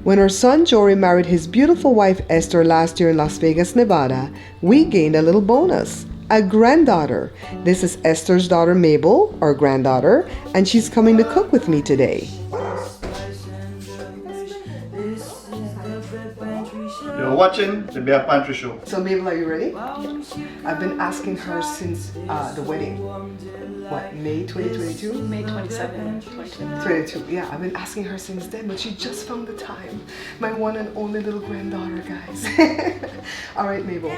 When our son Jory married his beautiful wife Esther last year in Las Vegas, Nevada, we gained a little bonus, a granddaughter. This is Esther's daughter Maybel, our granddaughter, and she's coming to cook with me today. You're watching the Bear Pantry Show. So Maybel, are you ready? I've been asking her since the wedding. What, May 2022? May 27, 2022. Yeah, I've been asking her since then, but she just found the time. My one and only little granddaughter, guys. All right, Maybel.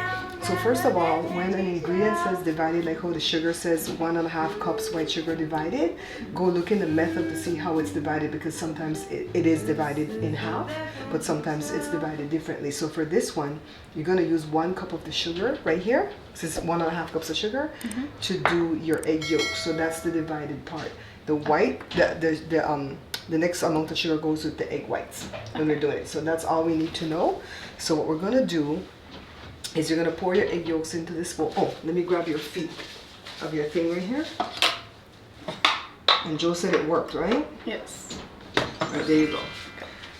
So first of all, when an ingredient says divided, like how the sugar says 1.5 cups white sugar divided, go look in the method to see how it's divided, because sometimes it is divided in half, but sometimes it's divided differently. So for this one, you're gonna use 1 cup of the sugar right here. This is 1.5 cups of sugar to do your egg yolk. So that's the divided part. The white, the next amount of sugar goes with the egg whites when we're doing it. So that's all we need to know. So what we're gonna do is you're gonna pour your egg yolks into this bowl. Oh, let me grab your feet of your thing right here. And Joe said it worked, right? Yes. Right, there you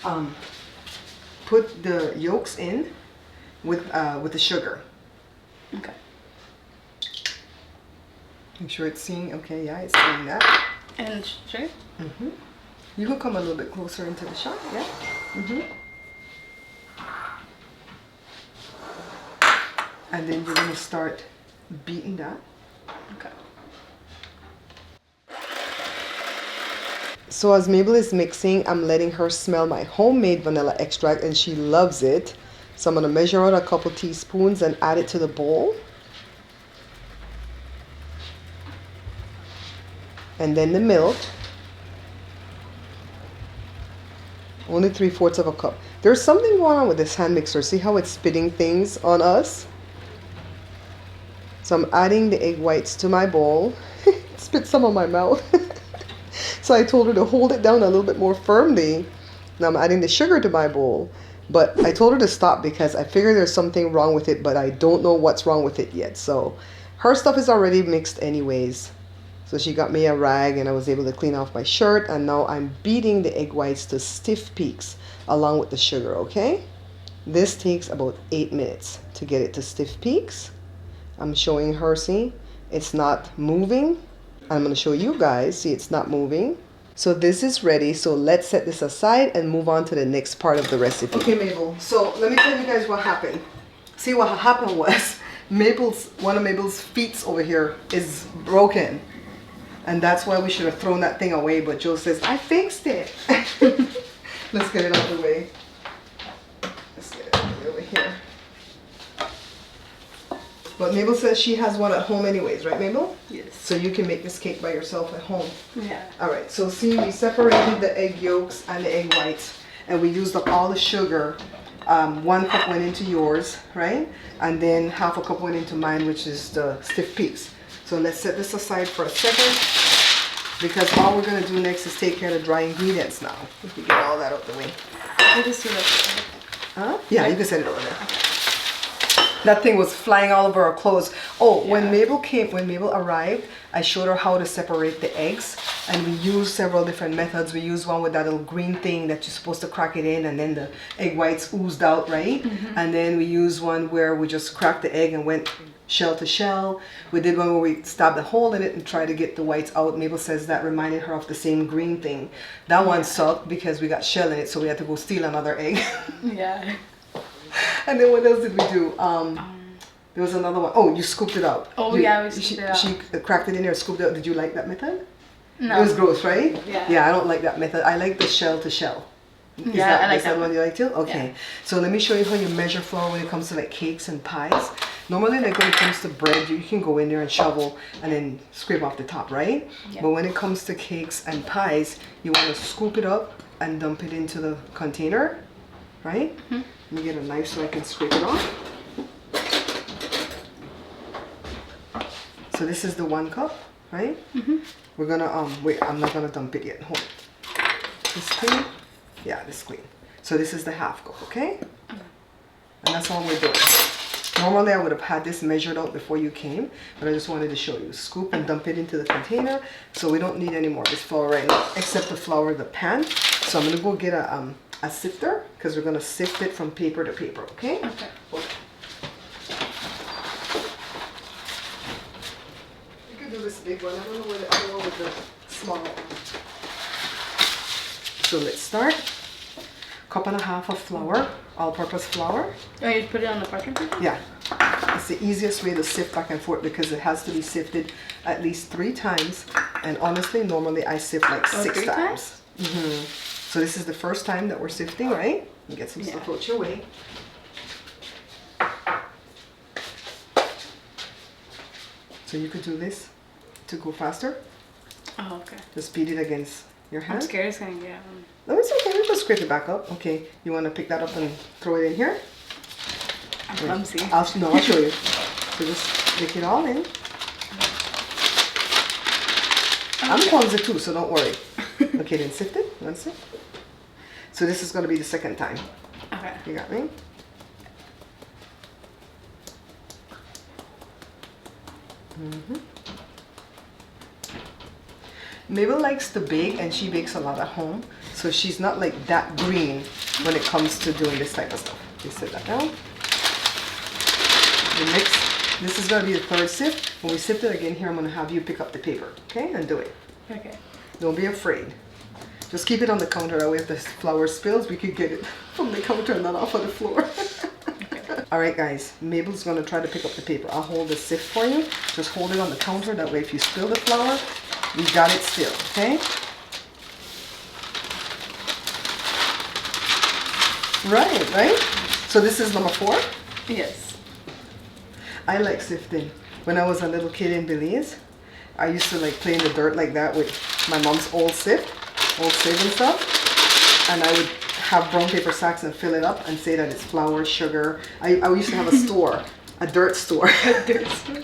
go. Put the yolks in with the sugar. Okay. Make sure it's seeing, okay, yeah, it's seeing that. And sugar? You can come a little bit closer into the shot, yeah? And then you're gonna start beating that. Okay. So as Maybel is mixing, I'm letting her smell my homemade vanilla extract, and she loves it. So I'm gonna measure out a couple teaspoons and add it to the bowl. And then the milk. Only 3/4 of a cup. There's something going on with this hand mixer. See how it's spitting things on us? So I'm adding the egg whites to my bowl. It spit some on my mouth. So I told her to hold it down a little bit more firmly. Now I'm adding the sugar to my bowl. But I told her to stop because I figure there's something wrong with it, but I don't know what's wrong with it yet. So her stuff is already mixed anyways. So she got me a rag and I was able to clean off my shirt, and now I'm beating the egg whites to stiff peaks along with the sugar, okay? This takes about 8 minutes to get it to stiff peaks. I'm showing her, see, it's not moving. I'm gonna show you guys, see, it's not moving. So this is ready, so let's set this aside and move on to the next part of the recipe. Okay, Maybel, so let me tell you guys what happened. See, what happened was, one of Maybel's feet over here is broken. And that's why we should have thrown that thing away, but Joe says, I fixed it. Let's get it out of the way. Let's get it out of the way over here. But Maybel says she has one at home anyways, right, Maybel? Yes. So you can make this cake by yourself at home. Yeah. All right, so see, we separated the egg yolks and the egg whites, and we used up all the sugar. 1 cup went into yours, right? And then 1/2 cup went into mine, which is the stiff peaks. So let's set this aside for a second, because all we're gonna do next is take care of the dry ingredients now. If we get all that out the way. I just do that. Huh? Yeah, you can set it over there. That thing was flying all over our clothes. Oh, Yeah. when Maybel arrived, I showed her how to separate the eggs, and we used several different methods. We used one with that little green thing that you're supposed to crack it in, and then the egg whites oozed out, right? And then we used one where we just cracked the egg and went shell to shell. We did one where we stabbed a hole in it and tried to get the whites out. Maybel says that reminded her of the same green thing. That one sucked because we got shell in it, so we had to go steal another egg. Yeah. And then what else did we do? There was another one. Oh, you scooped it out. Oh, yeah, we scooped it out. She cracked it in there, scooped it out. Did you like that method? No. It was gross, right? Yeah. Yeah, I don't like that method. I like the shell to shell. Yeah, I like that one you like too? Okay. Yeah. So let me show you how you measure flour when it comes to like cakes and pies. Normally, like when it comes to bread, you can go in there and shovel and then scrape off the top, right? Yeah. But when it comes to cakes and pies, you want to scoop it up and dump it into the container, right? Let me get a knife so I can scrape it off. So this is the 1 cup, right? We're gonna, wait, I'm not gonna dump it yet. Hold it. This clean? Yeah, this clean. So this is the 1/2 cup, okay? And that's all we're doing. Normally I would have had this measured out before you came, but I just wanted to show you. Scoop and dump it into the container. So we don't need any more of this flour right now, except to flour the pan. So I'm gonna go get a a sifter because we're gonna sift it from paper to paper, okay? Okay. You can do this big one. I don't know where the other one with the small one. So let's start. 1.5 cups of flour, all-purpose flour. Oh, you put it on the parchment paper? Yeah. It's the easiest way to sift back and forth because it has to be sifted at least 3 times. And honestly, normally I sift like 6 times. So this is the first time that we're sifting, right? You get some stuff out your way. So you could do this to go faster. Oh, okay. Just beat it against your hand. I'm scared it's gonna get. No, it's okay. We'll just scrape it back up. Okay. You want to pick that up and throw it in here? I'm clumsy. I'll show you. So just stick it all in. I'm clumsy too, so don't worry. Okay, then sift it. You want to sift? So this is going to be the second time. Okay. You got me? Maybel likes to bake and she bakes a lot at home. So she's not like that green when it comes to doing this type of stuff. You set that down. The mix. This is going to be the third sift. When we sift it again here, I'm going to have you pick up the paper, okay, and do it. Okay. Don't be afraid. Just keep it on the counter. That way if the flour spills, we could get it from the counter and not off of the floor. Okay. All right, guys. Maybel's going to try to pick up the paper. I'll hold the sift for you. Just hold it on the counter. That way if you spill the flour, we got it still, okay? Right? So this is number 4? Yes. I like sifting. When I was a little kid in Belize, I used to like play in the dirt like that with my mom's old sieve and stuff. And I would have brown paper sacks and fill it up and say that it's flour, sugar. I used to have a store, a dirt store. A dirt store.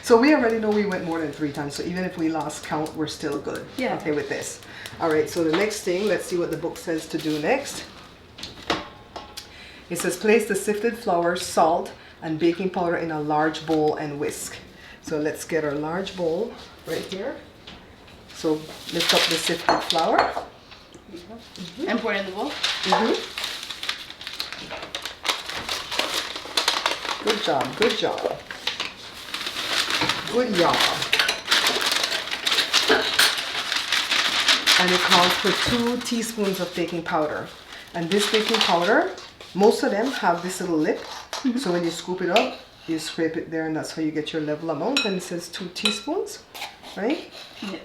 So we already know we went more than 3 times. So even if we lost count, we're still good. Yeah. Okay with this. All right, so the next thing, let's see what the book says to do next. It says place the sifted flour, salt, and baking powder in a large bowl and whisk. So let's get our large bowl right here. So lift up the sifted flour. And pour it in the bowl? Good job, good job. Good job. And it calls for 2 teaspoons of baking powder. And this baking powder, most of them have this little lip. So when you scoop it up, you scrape it there and that's how you get your level amount. And it says 2 teaspoons, right? Yeah.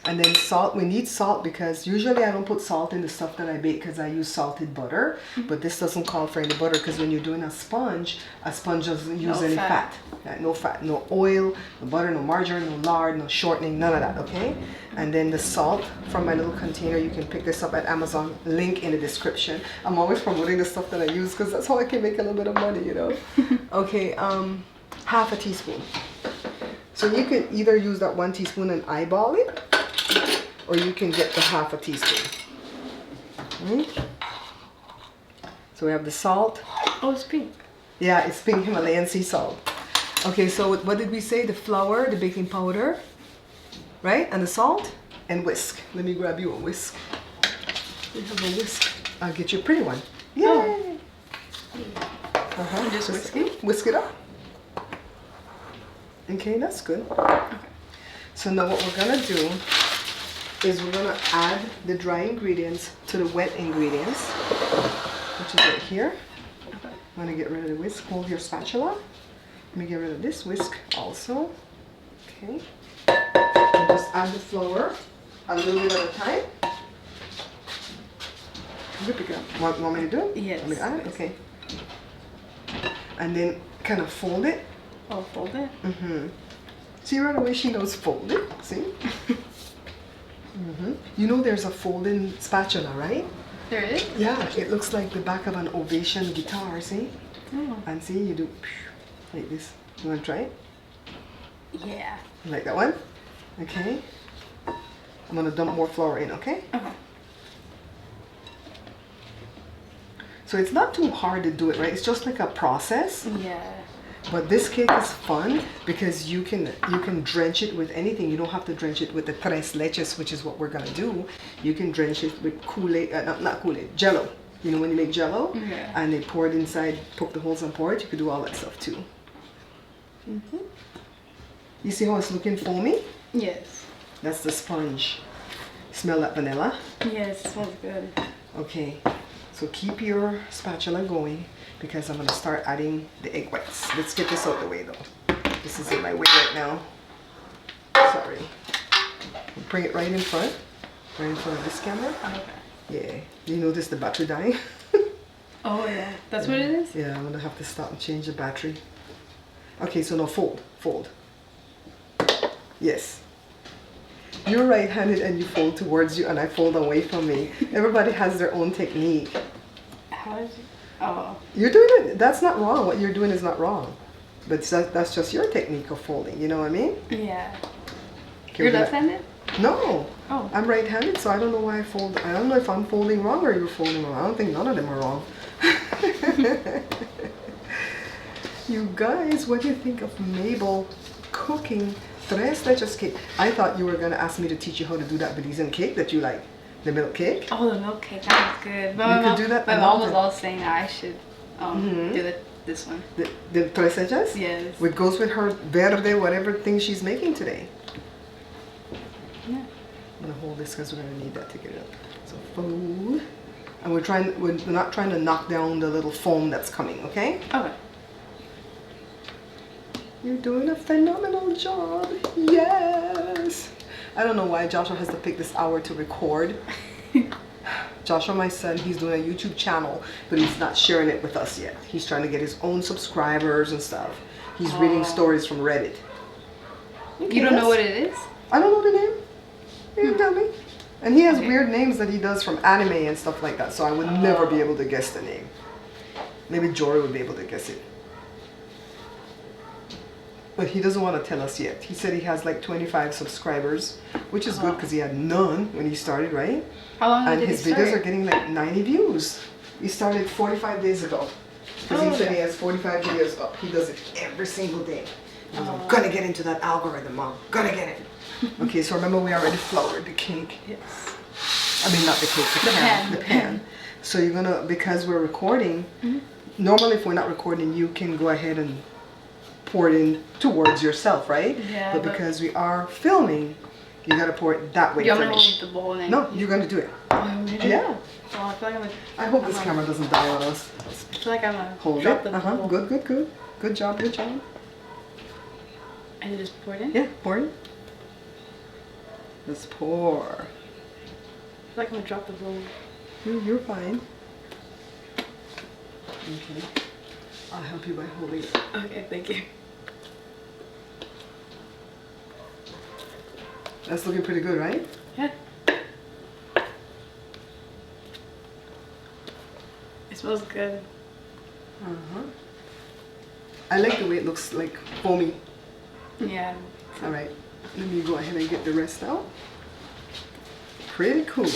And then salt, we need salt because usually I don't put salt in the stuff that I bake because I use salted butter. But this doesn't call for any butter because when you're doing a sponge doesn't use any fat. Yeah, no fat, no oil, no butter, no margarine, no lard, no shortening, none of that, okay? And then the salt from my little container, you can pick this up at Amazon, link in the description. I'm always promoting the stuff that I use because that's how I can make a little bit of money, you know? Okay, half a teaspoon. So you can either use that 1 teaspoon and eyeball it, or you can get the half a teaspoon. So we have the salt. Oh, it's pink. Yeah, it's pink Himalayan sea salt. Okay, so what did we say? The flour, the baking powder, right? And the salt, and whisk. Let me grab you a whisk. We have a whisk. I'll get you a pretty one. Yay! And just whisk it? Whisk it up. Okay, that's good. Okay. So now what we're gonna do is we're gonna add the dry ingredients to the wet ingredients, which is right here. Okay. I'm gonna get rid of the whisk. Hold your spatula. Let me get rid of this whisk also. Okay. And just add the flour a little bit at a time. Whip it up. Want me to do it? Yes. Want me to add it? Okay. And then kind of fold it. Oh, fold it? See right away she knows fold it. See? You know there's a folding spatula, right? There is? Yeah, it looks like the back of an Ovation guitar, see? Oh. And see, you do like this. You want to try it? Yeah. You like that one? Okay. I'm going to dump more flour in, okay? Okay. So it's not too hard to do it, right? It's just like a process. Yeah. But this cake is fun because you can drench it with anything. You don't have to drench it with the Tres Leches, which is what we're gonna do. You can drench it with Kool-Aid, not Kool-Aid, Jello. You know when you make Jello, and they pour it inside, poke the holes and pour it. You could do all that stuff too. You see how it's looking foamy? Yes. That's the sponge. Smell that vanilla? Yes, smells good. Okay, so keep your spatula going because I'm gonna start adding the egg whites. Let's get this out of the way though. This is in my way right now. Sorry. Bring it right in front of this camera. Okay. Yeah. You notice the battery dying? Oh yeah, that's what it is? Yeah, I'm gonna have to stop and change the battery. Okay, so now fold. Yes. You're right-handed and you fold towards you and I fold away from me. Everybody has their own technique. How did you? Oh. You're doing it. That's not wrong. What you're doing is not wrong. But that's just your technique of folding. You know what I mean? Yeah. Okay, You're left-handed? No. Oh. I'm right-handed, so I don't know why I fold. I don't know if I'm folding wrong or you're folding wrong. I don't think none of them are wrong. You guys, what do you think of Maybel cooking Tres Leches cake? I thought you were going to ask me to teach you how to do that Belizean cake that you like. The milk cake. Oh, the milk cake. That was good. But You could do that My another mom was time. all saying that I should do this one. The Tres Leches? Yes. Which goes with her verde, whatever thing she's making today. Yeah. I'm gonna hold this because we're gonna need that to get it up. So fold. And we're not trying to knock down the little foam that's coming, okay? Okay. You're doing a phenomenal job. Yes. I don't know why Joshua has to pick this hour to record. Joshua, my son, he's doing a YouTube channel, but he's not sharing it with us yet. He's trying to get his own subscribers and stuff. He's reading stories from Reddit. You don't know what it is? I don't know the name. You didn't tell me. And he has weird names that he does from anime and stuff like that, so I would never be able to guess the name. Maybe Jory would be able to guess it. But he doesn't want to tell us yet. He said he has like 25 subscribers, which is good because he had none when he started, right? How long And did his it videos start? are getting like 90 views. He started 45 days ago. Because he said he has 45 videos up. He does it every single day. He goes, I'm gonna get into that algorithm, Mom. Gonna get it. Okay, so remember we already floured the cake. Yes. I mean, not the cake, the pan. The pan. So you're gonna, because we're recording, normally if we're not recording, you can go ahead and pour it in towards yourself, right? Yeah, But because we are filming, you gotta pour it that way You for want me to me. hold the bowl and No, you're gonna do it. Oh, you want me to do it? Yeah. Oh, I feel like I'm gonna... I hope this camera doesn't die on us. I feel like I'm gonna Hold drop it. the bowl. Good, good, good. Good job, good job. And you just pour it in? Yeah, pour it. Let's pour. I feel like I'm gonna drop the bowl. You're fine. Okay. I'll help you by holding it. Okay, thank you. That's looking pretty good, right? Yeah. It smells good. I like the way it looks like foamy. Yeah. All right, let me go ahead and get the rest out. Pretty cool.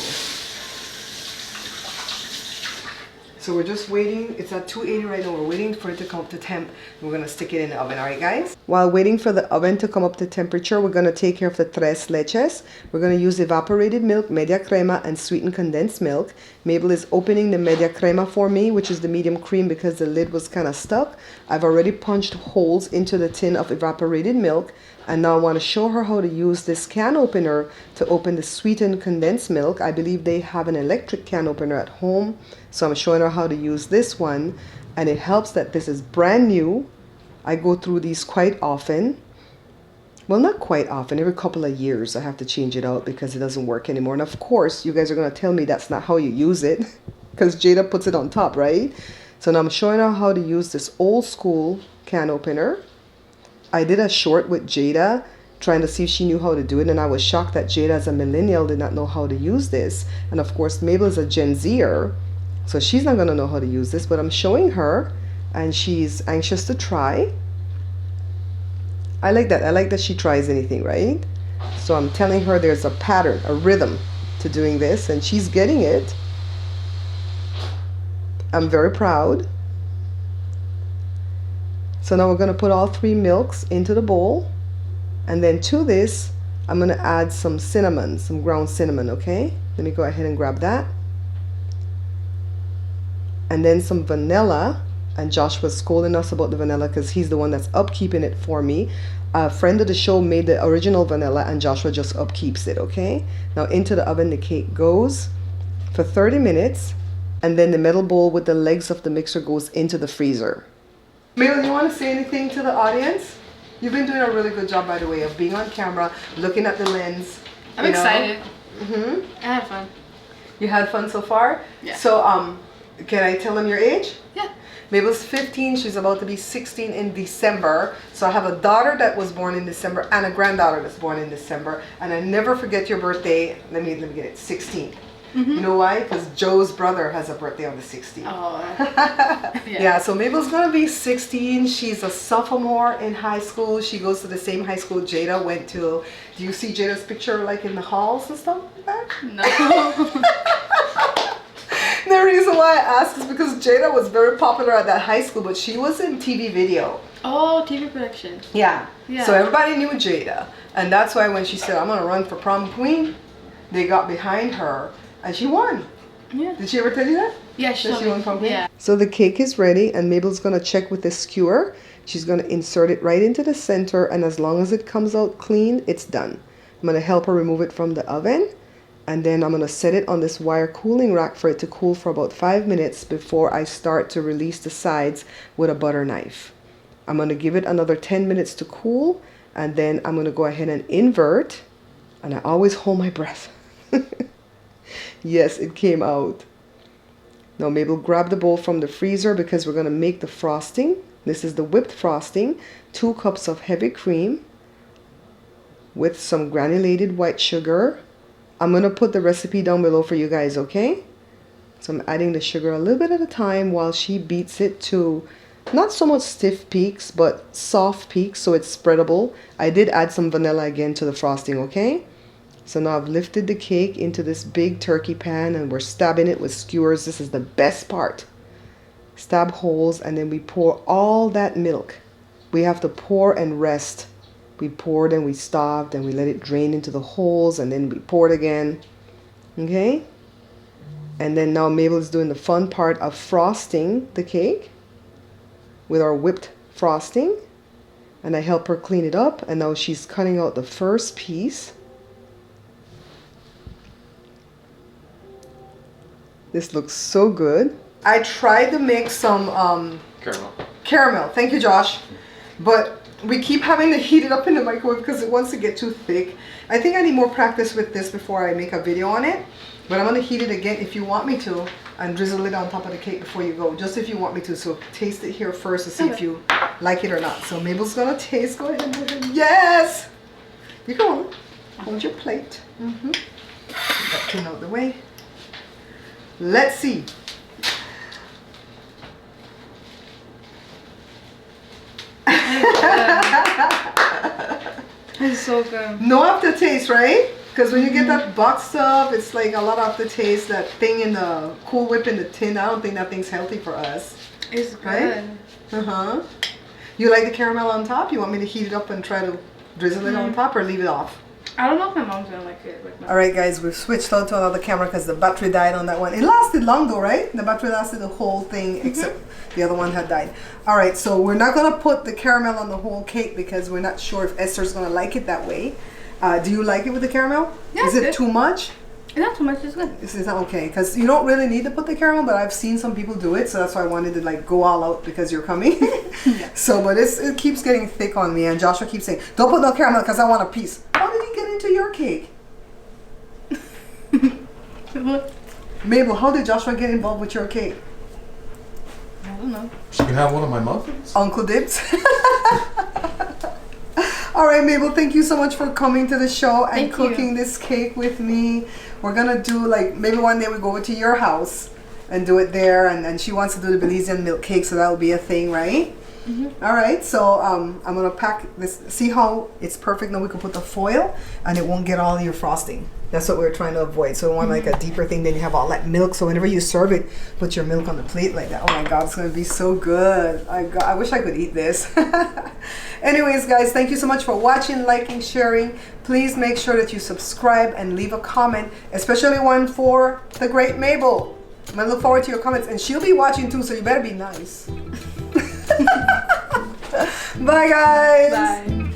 So we're just waiting. It's at 280 right now. We're waiting for it to come up to temp. We're gonna stick it in the oven, all right, guys? While waiting for the oven to come up to temperature, we're gonna take care of the Tres Leches. We're gonna use evaporated milk, media crema, and sweetened condensed milk. Maybel is opening the media crema for me, which is the medium cream because the lid was kind of stuck. I've already punched holes into the tin of evaporated milk. And now I want to show her how to use this can opener to open the sweetened condensed milk. I believe they have an electric can opener at home. So I'm showing her how to use this one. And it helps that this is brand new. I go through these quite often. Well, not quite often. Every couple of years I have to change it out because it doesn't work anymore. And of course, you guys are going to tell me that's not how you use it. Because Jada puts it on top, right? So now I'm showing her how to use this old school can opener. I did a short with Jada trying to see if she knew how to do it, and I was shocked that Jada as a millennial did not know how to use this. And of course Maybel is a Gen Zer, so she's not going to know how to use this, but I'm showing her and she's anxious to try. I like that. I like that she tries anything, right? So I'm telling her there's a pattern, a rhythm to doing this, and she's getting it. I'm very proud. So now we're going to put all 3 milks into the bowl. And then to this, I'm going to add some cinnamon, some ground cinnamon, okay? Let me go ahead and grab that. And then some vanilla. And Josh was scolding us about the vanilla because he's the one that's upkeeping it for me. A friend of the show made the original vanilla and Joshua just upkeeps it, okay? Now into the oven the cake goes for 30 minutes. And then the metal bowl with the legs of the mixer goes into the freezer. Maybel, you want to say anything to the audience? You've been doing a really good job, by the way, of being on camera, looking at the lens. I'm excited. Mm-hmm. I had fun. You had fun so far? Yeah. So, can I tell them your age? Yeah. Mabel's 15. She's about to be 16 in December. So I have a daughter that was born in December and a granddaughter that's born in December. And I never forget your birthday. Let me get it. 16. Mm-hmm. You know why? Because Joe's brother has a birthday on the 16th. Oh. Yeah, so Mabel's gonna be 16. She's a sophomore in high school. She goes to the same high school Jada went to. Do you see Jada's picture like in the halls and stuff like that? No. The reason why I asked is because Jada was very popular at that high school, but she was in TV video. Oh, TV production. Yeah. Yeah. So everybody knew Jada. And that's why when she said, I'm gonna run for prom queen, they got behind her. And she won. Yeah. Did she ever tell you that? Yeah, she won from yeah. So the cake is ready and Mabel's going to check with the skewer. She's going to insert it right into the center and as long as it comes out clean, it's done. I'm going to help her remove it from the oven and then I'm going to set it on this wire cooling rack for it to cool for about 5 minutes before I start to release the sides with a butter knife. I'm going to give it another 10 minutes to cool and then I'm going to go ahead and invert and I always hold my breath. Yes, it came out. Now Mabel, grab the bowl from the freezer because we're going to make the frosting. This is the whipped frosting. 2 cups of heavy cream with some granulated white sugar. I'm going to put the recipe down below for you guys, okay? So I'm adding the sugar a little bit at a time while she beats it to not so much stiff peaks, but soft peaks so it's spreadable. I did add some vanilla again to the frosting, okay? So now I've lifted the cake into this big turkey pan and we're stabbing it with skewers. This is the best part. Stab holes and then we pour all that milk. We have to pour and rest. We poured and we stopped and we let it drain into the holes and then we poured again. Okay? And then now Maybel is doing the fun part of frosting the cake with our whipped frosting. And I help her clean it up and now she's cutting out the first piece. This looks so good. I tried to make some caramel. Thank you, Josh. But we keep having to heat it up in the microwave because it wants to get too thick. I think I need more practice with this before I make a video on it. But I'm going to heat it again if you want me to and drizzle it on top of the cake before you go. Just if you want me to. So taste it here first to see if you like it or not. So Mabel's going to taste. Go ahead. Go ahead. Yes! You go. Hold your plate. Get that tin out the way. Let's see. It's so good. No aftertaste, right? Because when you get that box stuff, it's like a lot of aftertaste. That thing in the Cool Whip in the tin, I don't think that thing's healthy for us. It's good. Right? Uh-huh. You like the caramel on top? You want me to heat it up and try to drizzle it on top or leave it off? I don't know if my mom's gonna like it. Alright guys, we've switched on to another camera because the battery died on that one. It lasted long though, right? The battery lasted the whole thing except the other one had died. Alright, so we're not going to put the caramel on the whole cake because we're not sure if Esther's going to like it that way. Do you like it with the caramel? Yeah, is it good. too much? It's not too much, it's good. It's not okay because you don't really need to put the caramel, but I've seen some people do it, so that's why I wanted to like go all out because you're coming. Yeah. So, but it keeps getting thick on me, and Joshua keeps saying, "Don't put no caramel because I want a piece." How did he get into your cake? What? Maybel, how did Joshua get involved with your cake? I don't know. She can have one of my muffins. Uncle Dibs. All right, Maybel, thank you so much for coming to the show and Thank cooking you. this cake with me. We're gonna do like maybe one day we go over to your house and do it there, and she wants to do the Belizean milk cake, so that will be a thing, right? All right, so I'm gonna pack this. See how it's perfect now? We can put the foil and it won't get all your frosting. That's what we were trying to avoid. So we want like a deeper thing. Then you have all that milk. So whenever you serve it, put your milk on the plate like that. Oh my God, it's gonna be so good. I wish I could eat this. Anyways, guys, thank you so much for watching, liking, sharing. Please make sure that you subscribe and leave a comment, especially one for the great Maybel. I'm gonna look forward to your comments, and she'll be watching too. So you better be nice. Bye, guys. Bye.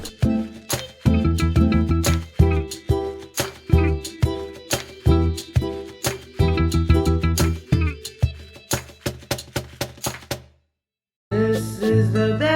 This is the best.